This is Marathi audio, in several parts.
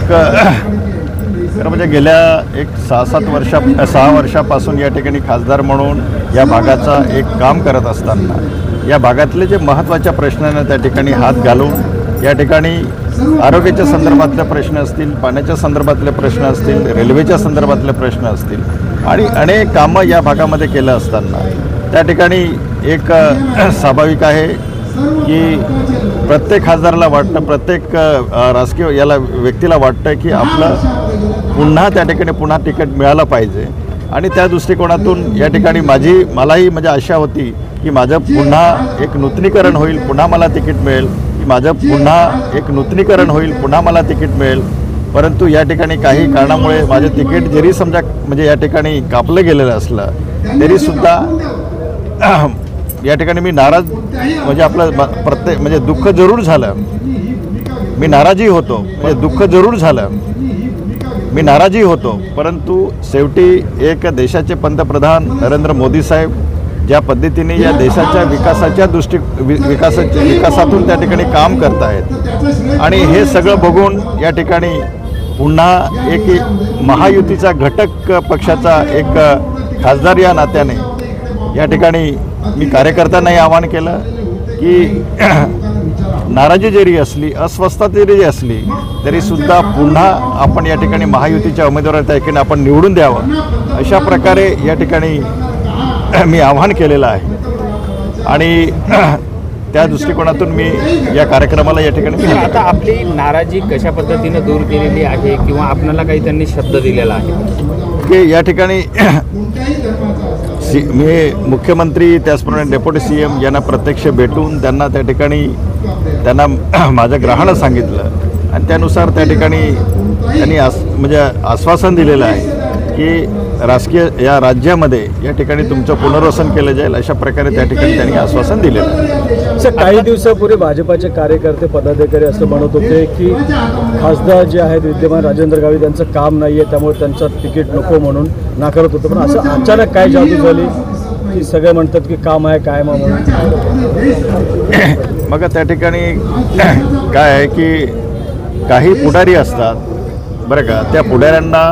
खरं म्हणजे गेल्या एक 6 वर्षापासून या ठिकाणी खासदार म्हणून या भागाचा एक काम करत असताना या भागातले जे महत्त्वाच्या प्रश्नांना त्या ठिकाणी हात घालून या ठिकाणी आरोग्याच्या संदर्भातले प्रश्न असतील, पाण्याच्या संदर्भातले प्रश्न असतील, रेल्वेच्या संदर्भातले प्रश्न असतील आणि अनेक कामं या भागामध्ये केलं असताना त्या ठिकाणी एक स्वाभाविक आहे की प्रत्येक खासदाराला वाटतं, प्रत्येक राजकीय याला व्यक्तीला वाटतं की आपलं त्या ठिकाणी पुन्हा तिकीट मिळालं पाहिजे आणि त्या दृष्टिकोनातून या ठिकाणी मलाही म्हणजे आशा होती की माझं पुन्हा एक नूतनीकरण होईल, पुन्हा मला तिकीट मिळेल, की माझं पुन्हा एक नूतनीकरण होईल, पुन्हा मला तिकीट मिळेल. परंतु या ठिकाणी काही कारणामुळे माझं तिकीट जरी समजा म्हणजे या ठिकाणी कापलं गेलेलं असलं तरीसुद्धा या ठिकाणी मी नाराज म्हणजे आपलं प्रत्येक म्हणजे दुःख जरूर झालं, मी नाराजी होतो, म्हणजे दुःख जरूर झालं, मी नाराजी होतो. परंतु शेवटी एक देशाचे पंतप्रधान नरेंद्र मोदी साहेब ज्या पद्धतीने या देशाच्या विकासातून त्या ठिकाणी काम करत आहेत आणि हे सगळं बघून या ठिकाणी पुन्हा एक महायुतीचा घटक पक्षाचा एक खासदार या नात्याने या ठिकाणी मी कार्यकर्त्यांनाही आवाहन केलं की नाराजी जरी असली, अस्वस्थता जरी असली तरीसुद्धा पुन्हा आपण या ठिकाणी महायुतीच्या उमेदवाराला त्या ठिकाणी आपण निवडून द्यावं, अशा प्रकारे या ठिकाणी मी आवाहन केलेलं आहे आणि त्या दृष्टिकोनातून मी या कार्यक्रमाला या ठिकाणी आता आपली नाराजी कशा पद्धतीने दूर केलेली आहे किंवा आपल्याला काही त्यांनी शब्द दिलेला आहे की या ठिकाणी मी मुख्यमंत्री त्याचप्रमाणे डेप्युटी CM यांना प्रत्यक्ष भेटून त्यांना त्या ठिकाणी माझं ग्रहानं सांगितलं आणि त्यानुसार त्या ठिकाणी त्यांनी म्हणजे आश्वासन दिलेलं आहे की या राज्यामध्ये या ठिकाणी तुमचं पुनर्वसन केलं जाईल, अशा प्रकारे त्या ठिकाणी त्यांनी आश्वासन दिलेलं आहे. सर, काही दिवसापूर्वी भाजपाचे कार्यकर्ते पदाधिकारी असं म्हणत होते की खासदार जे आहेत विद्यमान राजेंद्र गावित त्यांचं काम नाही आहे, त्यामुळे त्यांचं तिकीट नको म्हणून नाकारत होतं. पण असं अचानक काय जादू झाली की सगळे म्हणतात की काम आहे काय म्हणून? मग त्या ठिकाणी काय आहे की काही पुढारी असतात बरं का, त्या पुढाऱ्यांना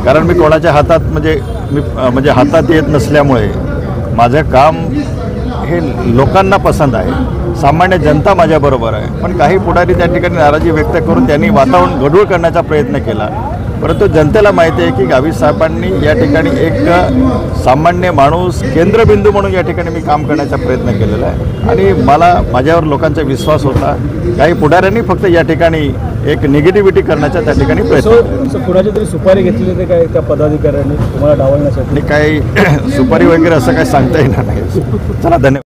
कारण मी कोणाच्या हातात म्हणजे हातात येत नसल्यामुळे माझं काम हे लोकांना पसंत आहे, सामान्य जनता माझ्याबरोबर आहे. पण काही पुढारी त्या ठिकाणी नाराजी व्यक्त करून त्यांनी वातावरण गढूळ करण्याचा प्रयत्न केला. परंतु जनतेला माहिती आहे की गावित साहेबांनी या ठिकाणी एक सामान्य माणूस केंद्रबिंदू म्हणून या ठिकाणी मी काम करण्याचा प्रयत्न केलेला आहे आणि माझ्यावर लोकांचा विश्वास होता. काही पुढाऱ्यांनी फक्त या ठिकाणी एक निगेटिव्हिटी करण्याचा त्या ठिकाणी प्रयत्न कुणाची तरी सुपारी घेतली ते काय त्या पदाधिकाऱ्यांनी तुम्हाला डावलण्यासाठी? काही सुपारी वगैरे असं काही सांगता येणार नाही. चला, धन्यवाद.